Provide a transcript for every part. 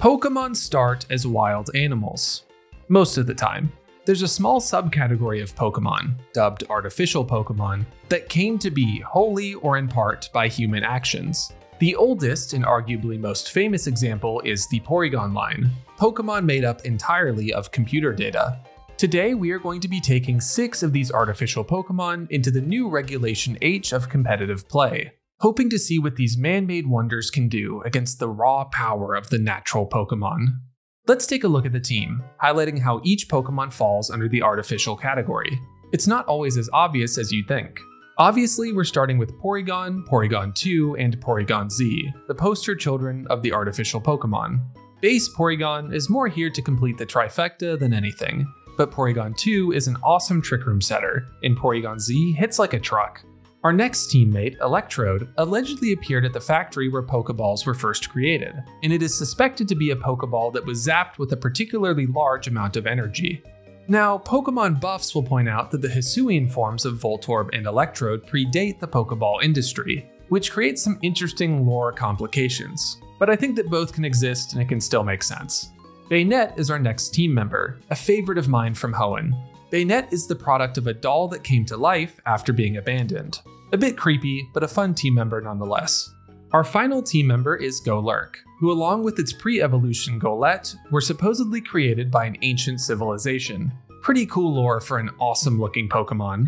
Pokémon start as wild animals. Most of the time. There's a small subcategory of Pokémon, dubbed artificial Pokémon, that came to be wholly or in part by human actions. The oldest and arguably most famous example is the Porygon line, Pokémon made up entirely of computer data. Today we are going to be taking 6 of these artificial Pokémon into the new Regulation H of competitive play, hoping to see what these man-made wonders can do against the raw power of the natural Pokémon. Let's take a look at the team, highlighting how each Pokémon falls under the artificial category. It's not always as obvious as you'd think. Obviously, we're starting with Porygon, Porygon 2, and Porygon Z, the poster children of the artificial Pokémon. Base Porygon is more here to complete the trifecta than anything, but Porygon 2 is an awesome Trick Room setter, and Porygon Z hits like a truck. Our next teammate, Electrode, allegedly appeared at the factory where Pokeballs were first created, and it is suspected to be a Pokeball that was zapped with a particularly large amount of energy. Now, Pokemon buffs will point out that the Hisuian forms of Voltorb and Electrode predate the Pokeball industry, which creates some interesting lore complications, but I think that both can exist and it can still make sense. Bayonet is our next team member, a favorite of mine from Hoenn. Bayonet is the product of a doll that came to life after being abandoned. A bit creepy, but a fun team member nonetheless. Our final team member is Golurk, who along with its pre-evolution Golett, were supposedly created by an ancient civilization. Pretty cool lore for an awesome looking Pokemon.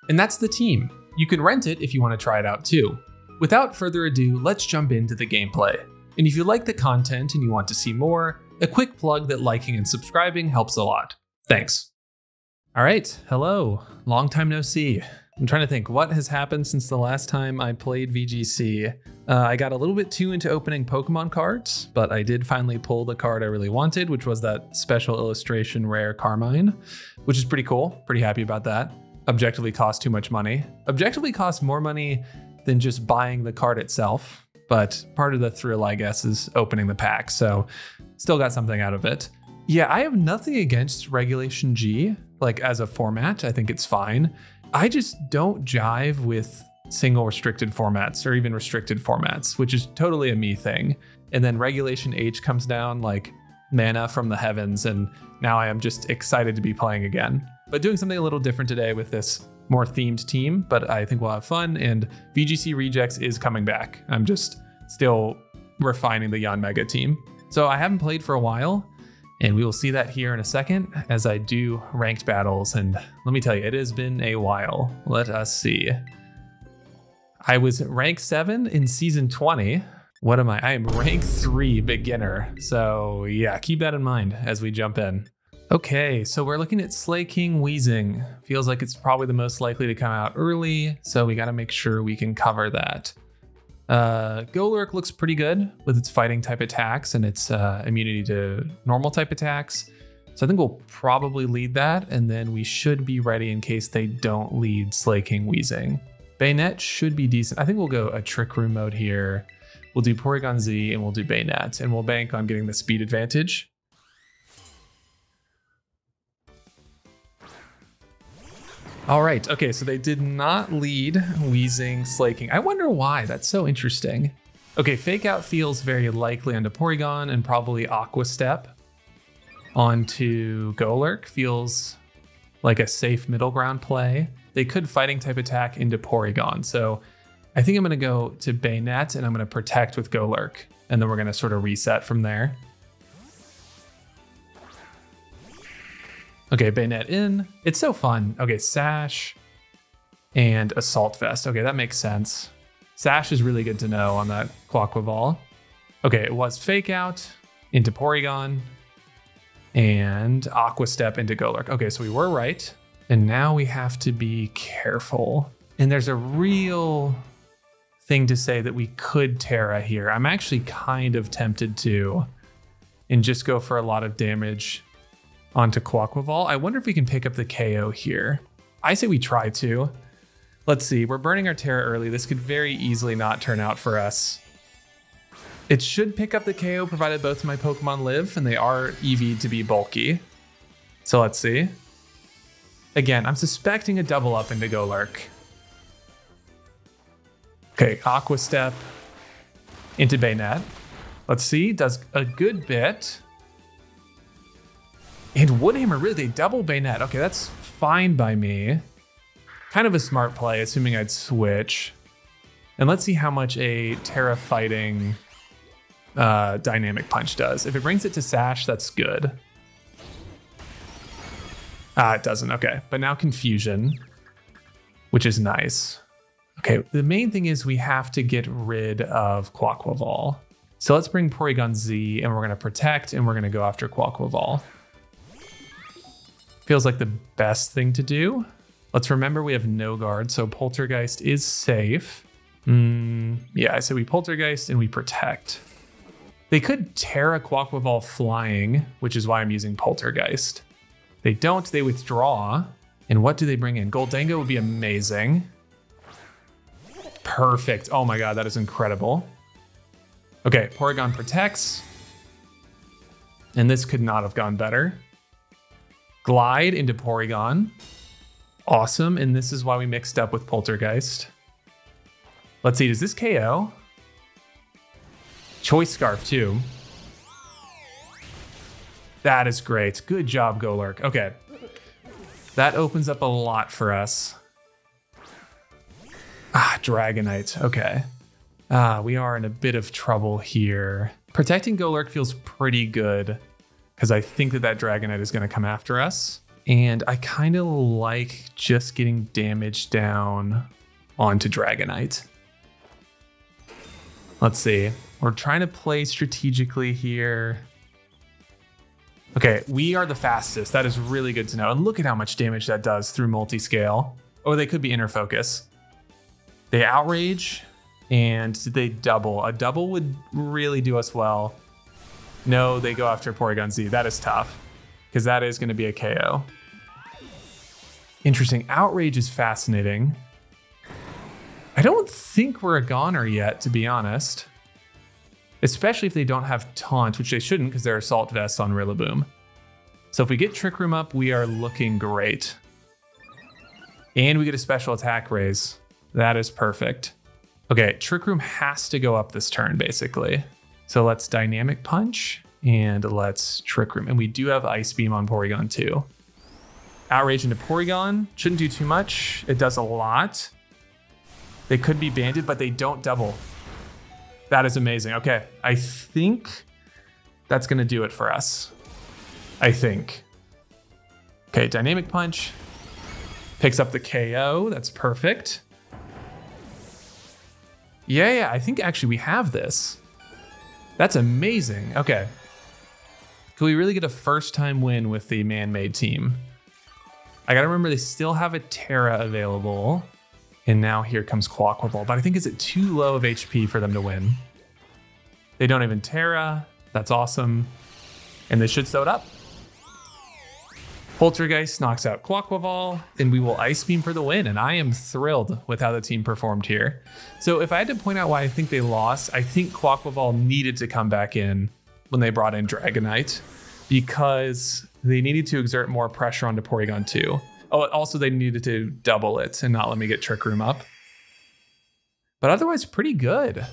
And that's the team. You can rent it if you want to try it out too. Without further ado, let's jump into the gameplay. And if you like the content and you want to see more, a quick plug that liking and subscribing helps a lot. Thanks. Alright, hello. Long time no see. I'm trying to think what has happened since the last time I played VGC. I got a little bit too into opening Pokemon cards, but I did finally pull the card I really wanted, which was that special illustration rare Carmine, which is pretty cool. Pretty happy about that. Objectively cost too much money. Objectively cost more money than just buying the card itself, but part of the thrill, I guess, is opening the pack, so still got something out of it. Yeah, I have nothing against Regulation G, like as a format. I think it's fine. I just don't jive with single restricted formats or even restricted formats, which is totally a me thing. And then Regulation H comes down like manna from the heavens, and now I am just excited to be playing again. But doing something a little different today with this more themed team, but I think we'll have fun, and VGC Rejects is coming back. I'm just still refining the Yanmega team. So I haven't played for a while, and we will see that here in a second as I do ranked battles. And let me tell you, it has been a while. Let us see. I was rank 7 in season 20. What am I? I am rank 3 beginner. So yeah, keep that in mind as we jump in. Okay, so we're looking at Slaking Weezing. Feels like it's probably the most likely to come out early, so we got to make sure we can cover that. Golurk looks pretty good with its fighting type attacks and its immunity to normal type attacks. So I think we'll probably lead that, and then we should be ready in case they don't lead Slaking Weezing. Bayonet should be decent. I think we'll go a Trick Room mode here. We'll do Porygon Z and we'll do Bayonet, and we'll bank on getting the speed advantage. All right, okay, so they did not lead Weezing, Slaking. I wonder why, that's so interesting. Okay, Fake Out feels very likely onto Porygon and probably Aqua Step onto Golurk. Feels like a safe middle ground play. They could fighting type attack into Porygon, so I think I'm gonna go to Bayonet and I'm gonna protect with Golurk, and then we're gonna sort of reset from there. Okay, Bayonet in. It's so fun. Okay, Sash and Assault Vest. Okay, that makes sense. Sash is really good to know on that Quaquaval. Okay, it was Fake Out into Porygon and Aqua Step into Golurk. Okay, so we were right. And now we have to be careful. And there's a real thing to say that we could Terra here. I'm actually kind of tempted to and just go for a lot of damage onto Quaquaval. I wonder if we can pick up the KO here. I say we try to. Let's see, we're burning our Terra early. This could very easily not turn out for us. It should pick up the KO provided both of my Pokemon live, and they are EV'd to be bulky. So let's see. Again, I'm suspecting a double up into Golurk. Okay, Aqua Step into Bayonet. Let's see, does a good bit. And Woodhammer, really, they double Bayonet. Okay, that's fine by me. Kind of a smart play, assuming I'd switch. And let's see how much a Terra Fighting Dynamic Punch does. If it brings it to Sash, that's good. It doesn't, okay. But now Confusion, which is nice. Okay, the main thing is we have to get rid of Quaquaval. So let's bring Porygon Z, and we're gonna protect, and we're gonna go after Quaquaval. Feels like the best thing to do. Let's remember we have no guard, so Poltergeist is safe. Yeah, I say we Poltergeist and we protect. They could Terra Quaquaval flying, which is why I'm using Poltergeist. They don't, they withdraw. And what do they bring in? Goldango would be amazing. Perfect. Oh my god, that is incredible. Okay, Porygon protects. And this could not have gone better. Glide into Porygon. Awesome, and this is why we mixed up with Poltergeist. Let's see, does this KO? Choice Scarf too. That is great. Good job, Golurk. Okay. That opens up a lot for us. Dragonite. Okay. We are in a bit of trouble here. Protecting Golurk feels pretty good because I think that Dragonite is going to come after us. And I kind of like just getting damage down onto Dragonite. Let's see. We're trying to play strategically here. Okay, we are the fastest. That is really good to know. And look at how much damage that does through multi-scale. Or they could be inner focus. They outrage and they double. A double would really do us well. No, they go after Porygon Z. That is tough because that is going to be a KO. Interesting. Outrage is fascinating. I don't think we're a goner yet, to be honest. Especially if they don't have Taunt, which they shouldn't because they're Assault Vests on Rillaboom. So if we get Trick Room up, we are looking great. And we get a special attack raise. That is perfect. Okay, Trick Room has to go up this turn, basically. So let's Dynamic Punch and let's Trick Room. And we do have Ice Beam on Porygon too. Outrage into Porygon. Shouldn't do too much. It does a lot. They could be banded, but they don't double. That is amazing. Okay, I think that's gonna do it for us. I think. Okay, Dynamic Punch. Picks up the KO, that's perfect. Yeah, I think actually we have this. That's amazing, okay. Can we really get a first time win with the man-made team? I gotta remember they still have a Terra available. And now here comes Quaquaval, but I think is it too low of HP for them to win? They don't even Terra, that's awesome. And they should sew it up. Poltergeist knocks out Quaquaval, and we will Ice Beam for the win, and I am thrilled with how the team performed here. So if I had to point out why I think they lost, I think Quaquaval needed to come back in when they brought in Dragonite, because they needed to exert more pressure onto Porygon 2. Oh, also they needed to double it and not let me get Trick Room up. But otherwise, pretty good.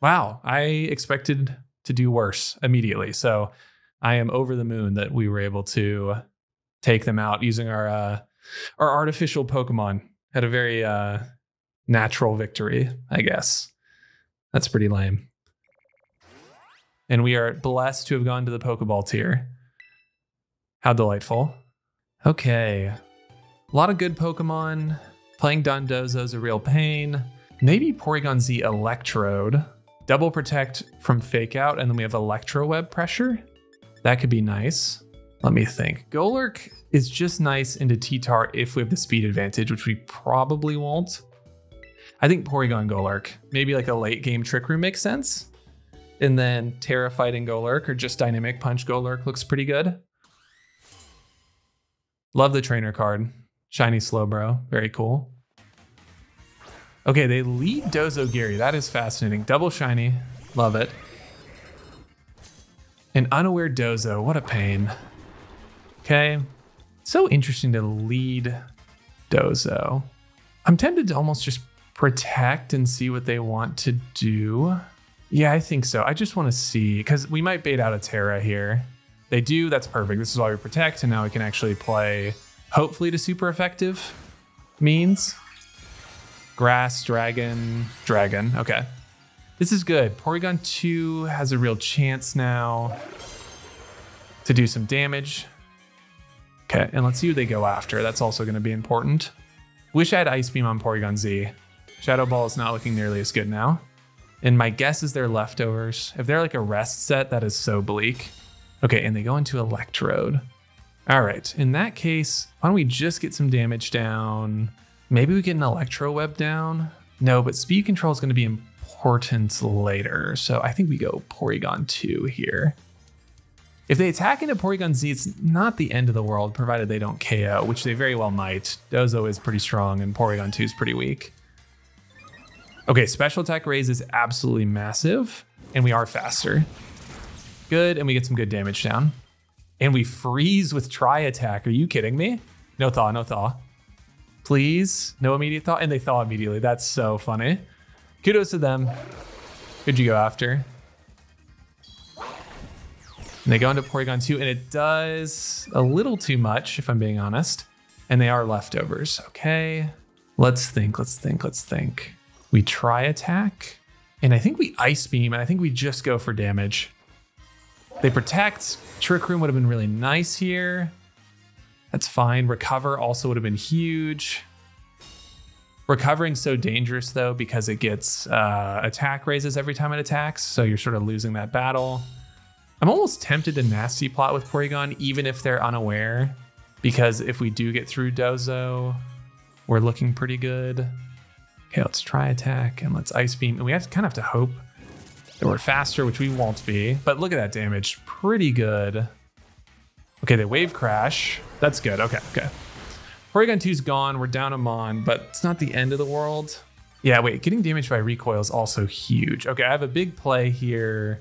Wow, I expected to do worse immediately. So I am over the moon that we were able to take them out using our artificial Pokemon. Had a very natural victory, I guess. That's pretty lame. And we are blessed to have gone to the Pokeball tier. How delightful. Okay. A lot of good Pokemon. Playing Dondozo is a real pain. Maybe Porygon Z Electrode. Double Protect from Fake Out, and then we have Electro Web Pressure. That could be nice. Let me think. Golurk is just nice into T-Tar if we have the speed advantage, which we probably won't. I think Porygon Golurk. Maybe like a late game Trick Room makes sense. And then Terra Fighting Golurk or just Dynamic Punch Golurk looks pretty good. Love the trainer card. Shiny Slowbro, very cool. Okay, they lead Dozo Gary. That is fascinating. Double shiny, love it. An unaware Dozo, what a pain. Okay, so interesting to lead Dozo. I'm tempted to almost just protect and see what they want to do. Yeah, I think so. I just want to see, because we might bait out a Terra here. They do, that's perfect. This is why we protect, and now we can actually play, hopefully, to super effective means. Grass, dragon, dragon. Okay. This is good. Porygon 2 has a real chance now to do some damage. Okay, and let's see who they go after. That's also going to be important. Wish I had Ice Beam on Porygon Z. Shadow Ball is not looking nearly as good now. And my guess is they're leftovers. If they're like a rest set, that is so bleak. Okay, and they go into Electrode. All right, in that case, why don't we just get some damage down? Maybe we get an Electro Web down? No, but speed control is going to be important later. So I think we go Porygon 2 here. If they attack into Porygon Z, it's not the end of the world, provided they don't KO, which they very well might. Dozo is pretty strong and Porygon 2 is pretty weak. Okay, special attack raise is absolutely massive, and we are faster. Good, and we get some good damage down. And we freeze with Tri-Attack. Are you kidding me? No thaw, no thaw. Please, no immediate thaw, and they thaw immediately. That's so funny. Kudos to them. Who'd you go after? And they go into Porygon 2, and it does a little too much, if I'm being honest. And they are leftovers. Okay, let's think, let's think, let's think. We Tri-Attack, and I think we Ice Beam, and I think we just go for damage. They protect. Trick Room would have been really nice here. That's fine. Recover also would have been huge. Recovering's so dangerous, though, because it gets attack raises every time it attacks, so you're sort of losing that battle. I'm almost tempted to Nasty Plot with Porygon, even if they're unaware, because if we do get through Dozo, we're looking pretty good. Okay, let's Tri-Attack and let's Ice Beam. And we kind of have to hope that we're faster, which we won't be. But look at that damage. Pretty good. Okay, they Wave Crash. That's good. Okay, okay. Porygon 2's gone. We're down a Mon, but it's not the end of the world. Yeah, wait. Getting damaged by recoil is also huge. Okay, I have a big play here.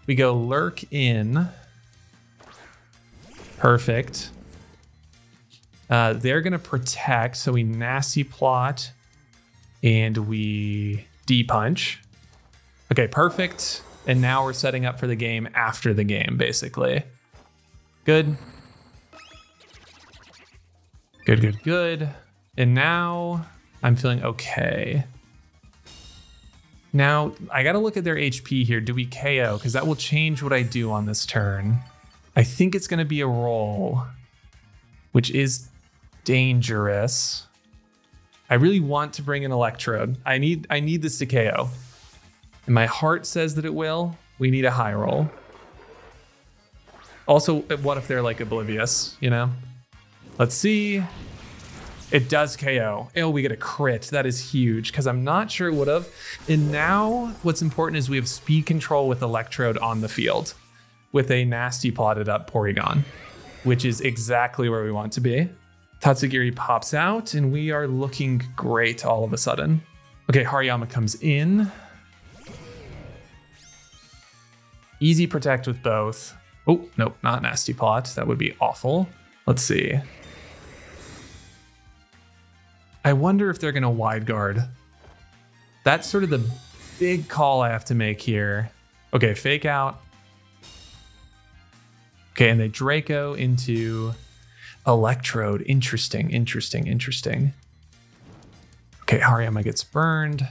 We go Lurk in. Perfect. They're going to protect, so we Nasty Plot. And we D-Punch. Okay, perfect. And now we're setting up for the game after the game, basically. Good. Good, good, good. And now I'm feeling okay. Now, I gotta look at their HP here. Do we KO? Because that will change what I do on this turn. I think it's gonna be a roll, which is dangerous. I really want to bring an Electrode. I need this to KO. And my heart says that it will. We need a high roll. Also, what if they're like oblivious, you know? Let's see. It does KO. Oh, we get a crit. That is huge, because I'm not sure it would have. And now what's important is we have speed control with Electrode on the field with a Nasty Plotted up Porygon, which is exactly where we want to be. Tatsugiri pops out, and we are looking great all of a sudden. Okay, Hariyama comes in. Easy protect with both. Oh, nope, not Nasty Plot. That would be awful. Let's see. I wonder if they're going to wide guard. That's sort of the big call I have to make here. Okay, fake out. Okay, and they Draco into Electrode. Interesting, interesting, interesting. Okay, Hariyama gets burned.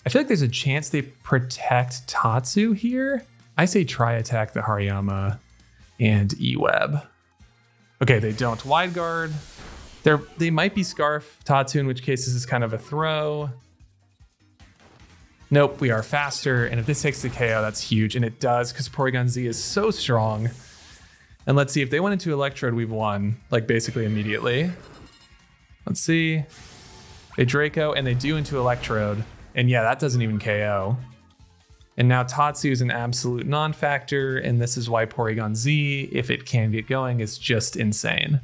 I feel like there's a chance they protect Tatsu here. I say Tri-Attack the Hariyama and E-Web. Okay, they don't wide guard. They might be Scarf Tatsu, in which case this is kind of a throw. Nope, we are faster, and if this takes the KO, that's huge, and it does, because Porygon Z is so strong. And let's see, if they went into Electrode, we've won, like basically immediately. Let's see. They Draco, and they do into Electrode, and yeah, that doesn't even KO. And now Tatsu is an absolute non-factor, and this is why Porygon Z, if it can get going, is just insane.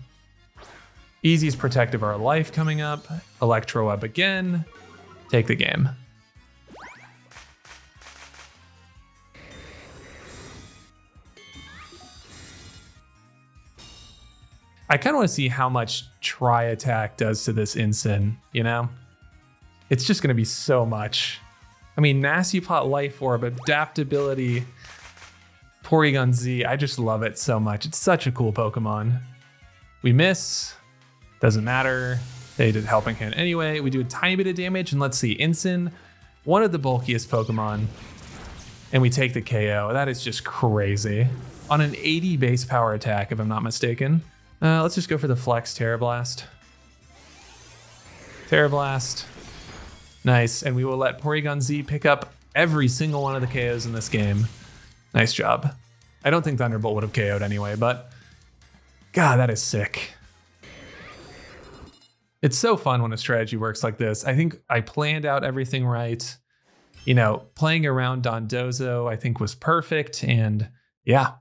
Easy's Protective Our Life coming up. Electro Web again. Take the game. I kind of want to see how much Tri-Attack does to this Incin, you know? It's just going to be so much. I mean, Nasty Plot Life Orb, Adaptability, Porygon Z. I just love it so much. It's such a cool Pokemon. We miss. Doesn't matter. They did Helping Hand anyway. We do a tiny bit of damage, and let's see. Ensign, one of the bulkiest Pokemon, and we take the KO. That is just crazy. On an 80 base power attack, if I'm not mistaken. Let's just go for the Flex Terra Blast. Terra Blast. Nice, and we will let Porygon Z pick up every single one of the KOs in this game. Nice job. I don't think Thunderbolt would have KO'd anyway, but God, that is sick. It's so fun when a strategy works like this. I think I planned out everything right. You know, playing around Dondozo, I think was perfect, and yeah.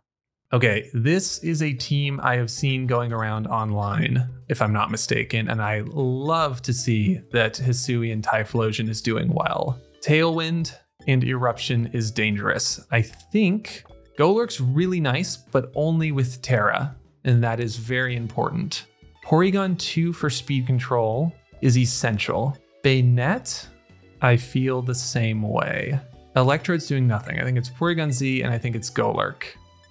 Okay, this is a team I have seen going around online, if I'm not mistaken, and I love to see that Hisuian Typhlosion is doing well. Tailwind and Eruption is dangerous. I think Golurk's really nice, but only with Terra, and that is very important. Porygon 2 for speed control is essential. Bayonet, I feel the same way. Electrode's doing nothing. I think it's Porygon Z, and I think it's Golurk.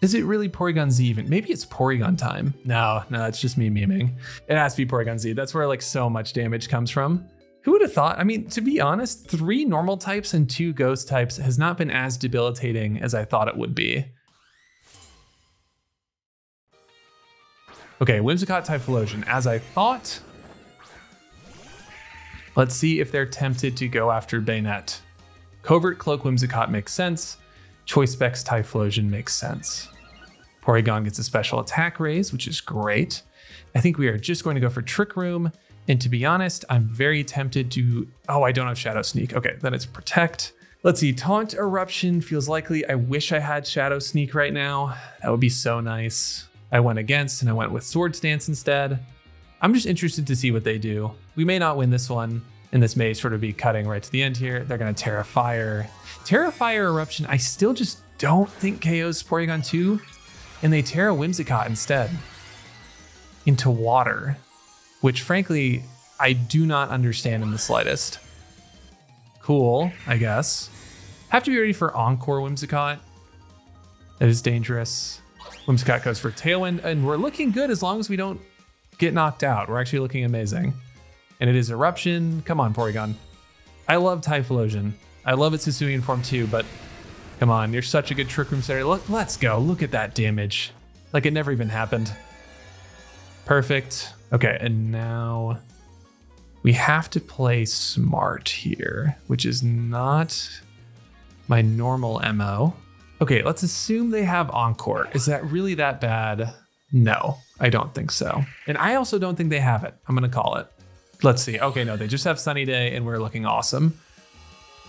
Is it really Porygon Z even? Maybe it's Porygon time. No, it's just me memeing. It has to be Porygon Z. That's where like so much damage comes from. Who would have thought? I mean, to be honest, 3 normal types and 2 ghost types has not been as debilitating as I thought it would be. Okay, Whimsicott Typhlosion, as I thought. Let's see if they're tempted to go after Bayonet. Covert Cloak Whimsicott makes sense. Choice Specs Typhlosion makes sense. Porygon gets a special attack raise, which is great. I think we are just going to go for Trick Room. And to be honest, I'm very tempted to... Oh, I don't have Shadow Sneak. Okay, then it's Protect. Let's see, Taunt Eruption feels likely. I wish I had Shadow Sneak right now. That would be so nice. I went against and I went with Sword Stance instead. I'm just interested to see what they do. We may not win this one, and this may sort of be cutting right to the end here. They're going to Terra Fire. Terra Fire Eruption, I still just don't think KOs Porygon 2, and they Terra Whimsicott instead into water, which frankly, I do not understand in the slightest. Cool, I guess. Have to be ready for Encore Whimsicott. That is dangerous. Whimsicott goes for Tailwind, and we're looking good as long as we don't get knocked out. We're actually looking amazing. And it is Eruption. Come on, Porygon. I love Typhlosion. I love its Hisuian form too, but come on, you're such a good Trick Room setter. Look, let's go. Look at that damage. Like it never even happened. Perfect. Okay, and now we have to play smart here, which is not my normal MO. Okay, let's assume they have Encore. Is that really that bad? No, I don't think so. And I also don't think they have it. I'm gonna call it. Let's see. Okay, no, they just have Sunny Day and we're looking awesome.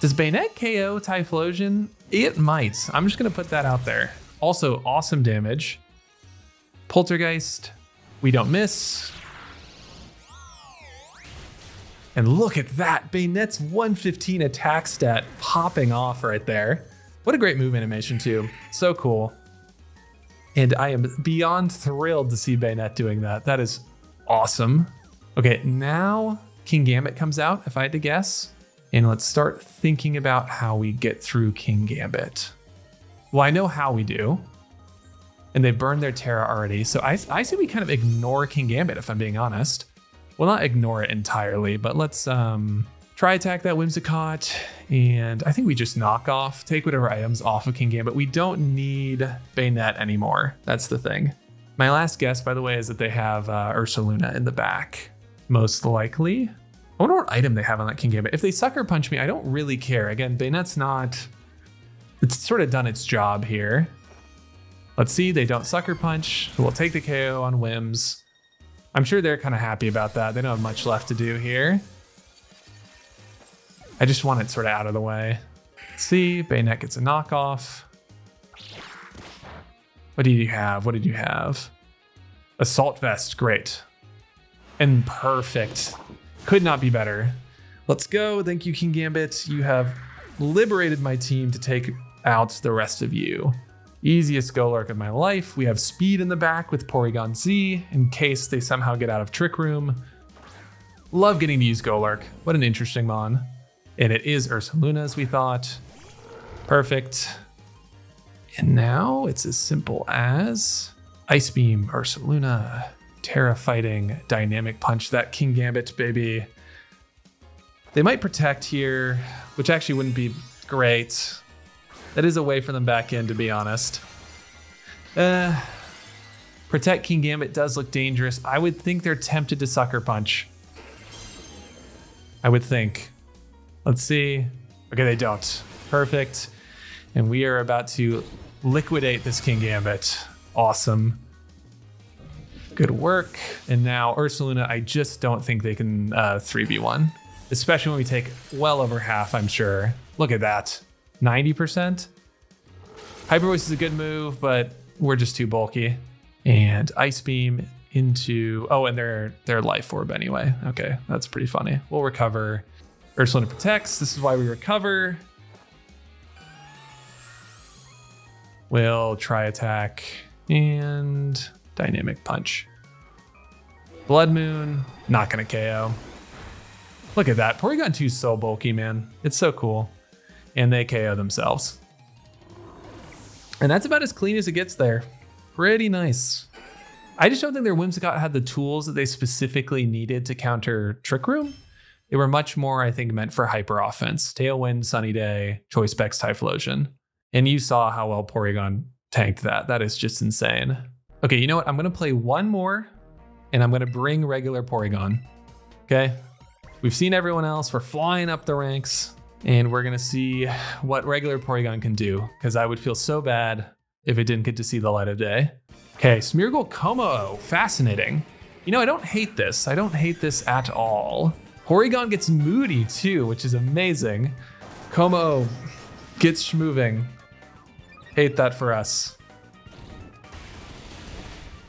Does Bayonet KO Typhlosion? It might. I'm just gonna put that out there. Also, awesome damage. Poltergeist, we don't miss. And look at that, Bayonet's 115 attack stat popping off right there. What a great move animation too. So cool. And I am beyond thrilled to see Bayonet doing that. That is awesome. Okay, now King Gambit comes out, if I had to guess. And let's start thinking about how we get through King Gambit. Well, I know how we do. And they burned their Terra already. So I say we kind of ignore King Gambit, if I'm being honest. Well, not ignore it entirely, but let's try attack that Whimsicott. And I think we just knock off, take whatever items off of King Gambit. We don't need Bayonet anymore. That's the thing. My last guess, by the way, is that they have Ursaluna in the back. Most likely. I wonder what item they have on that King Gambit. If they Sucker Punch me, I don't really care. Again, Bayonet's not... It's sort of done its job here. Let's see, they don't Sucker Punch. So we'll take the KO on Whims. I'm sure they're kind of happy about that. They don't have much left to do here. I just want it sort of out of the way. Let's see, Bayonet gets a knockoff. What did you have? What did you have? Assault Vest, great. And perfect. Could not be better. Let's go. Thank you, King Gambit. You have liberated my team to take out the rest of you. Easiest Golurk of my life. We have speed in the back with Porygon Z in case they somehow get out of Trick Room. Love getting to use Golurk. What an interesting mon. And it is Ursaluna as we thought. Perfect. And now it's as simple as Ice Beam, Ursaluna, Terra Fighting, Dynamic Punch, that King Gambit, baby. They might protect here, which actually wouldn't be great. That is a way for them back in, to be honest. Protect King Gambit does look dangerous. I would think they're tempted to Sucker Punch. I would think. Let's see. Okay, they don't. Perfect. And we are about to liquidate this King Gambit. Awesome. Good work. And now Ursaluna, I just don't think they can 3v1. Especially when we take well over half, I'm sure. Look at that. 90%? Hyper Voice is a good move, but we're just too bulky. And Ice Beam into... Oh, and their Life Orb anyway. Okay, that's pretty funny. We'll recover. Ursaluna protects. This is why we recover. We'll try attack and Dynamic Punch. Blood Moon, not gonna KO. Look at that. Porygon 2 is so bulky, man. It's so cool. And they KO themselves. And that's about as clean as it gets there. Pretty nice. I just don't think their Whimsicott had the tools that they specifically needed to counter Trick Room. They were much more, I think, meant for hyper offense. Tailwind, Sunny Day, Choice Specs, Typhlosion. And you saw how well Porygon tanked that. That is just insane. Okay, you know what? I'm gonna play one more and I'm gonna bring regular Porygon. Okay? We've seen everyone else. We're flying up the ranks and we're gonna see what regular Porygon can do, because I would feel so bad if it didn't get to see the light of day. Okay, Smeargle Como, fascinating. You know, I don't hate this. I don't hate this at all. Porygon gets moody too, which is amazing. Como gets schmoving. Hate that for us.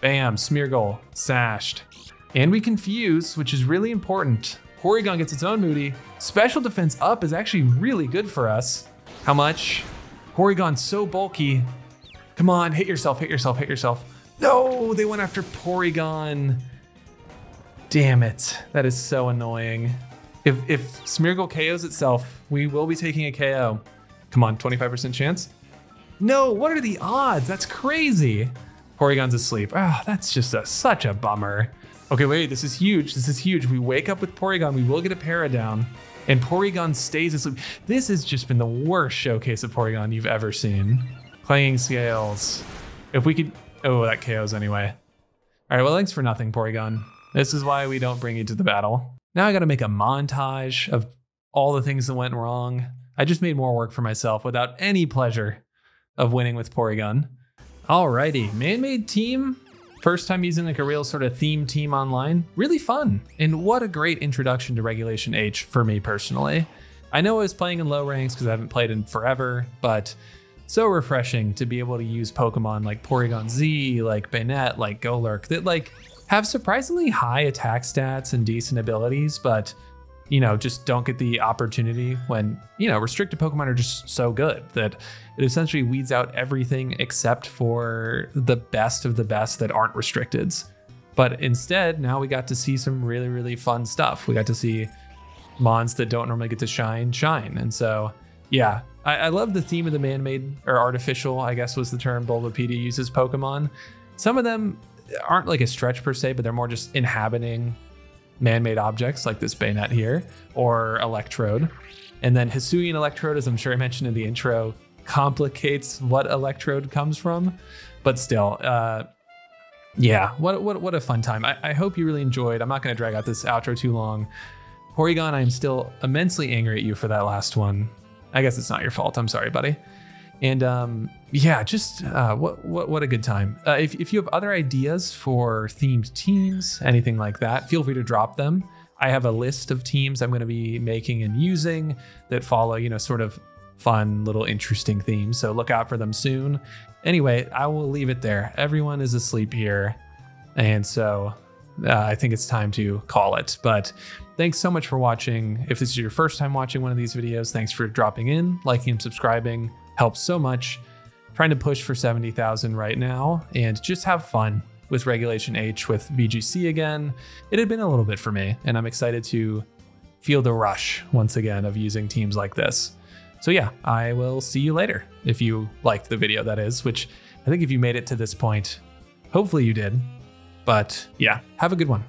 Bam, Smeargle, sashed. And we confuse, which is really important. Porygon gets its own moody. Special defense up is actually really good for us. How much? Porygon's so bulky. Come on, hit yourself, hit yourself, hit yourself. No, they went after Porygon. Damn it, that is so annoying. If Smeargle KOs itself, we will be taking a KO. Come on, 25% chance. No, what are the odds? That's crazy. Porygon's asleep. Ah, that's just such a bummer. Okay, wait, this is huge. This is huge. If we wake up with Porygon, we will get a para down, and Porygon stays asleep. This has just been the worst showcase of Porygon you've ever seen. Clanging Scales. If we could, oh, that KOs anyway. All right, well, thanks for nothing, Porygon. This is why we don't bring you to the battle. Now I gotta make a montage of all the things that went wrong. I just made more work for myself without any pleasure of winning with Porygon. Alrighty, man-made team. First time using like a real sort of theme team online. Really fun. And what a great introduction to Regulation H for me personally. I know I was playing in low ranks because I haven't played in forever, but so refreshing to be able to use Pokemon like Porygon Z, like Banette, like Golurk, that like have surprisingly high attack stats and decent abilities, but you know, just don't get the opportunity when, you know, restricted Pokemon are just so good that it essentially weeds out everything except for the best of the best that aren't restricteds. But instead, now we got to see some really, really fun stuff. We got to see mons that don't normally get to shine. And so, yeah, I love the theme of the man-made, or artificial, I guess was the term Bulbapedia uses Pokemon. Some of them aren't like a stretch per se, but they're more just inhabiting man-made objects like this Banette here, or Electrode. And then Hisuian Electrode, as I'm sure I mentioned in the intro, complicates what Electrode comes from. But still, yeah, what a fun time. I hope you really enjoyed. I'm not going to drag out this outro too long. Porygon, I'm still immensely angry at you for that last one. I guess it's not your fault. I'm sorry, buddy. And yeah, just what a good time. If you have other ideas for themed teams, anything like that, feel free to drop them. I have a list of teams I'm going to be making and using that follow, you know, sort of fun little interesting themes. So look out for them soon. Anyway, I will leave it there. Everyone is asleep here. And so I think it's time to call it. But thanks so much for watching. If this is your first time watching one of these videos, thanks for dropping in, liking and subscribing. Helps so much. Trying to push for 70,000 right now and just have fun with Regulation H with VGC again. It had been a little bit for me, and I'm excited to feel the rush once again of using teams like this. So yeah, I will see you later. If you liked the video, that is, which I think if you made it to this point, hopefully you did. But yeah, have a good one.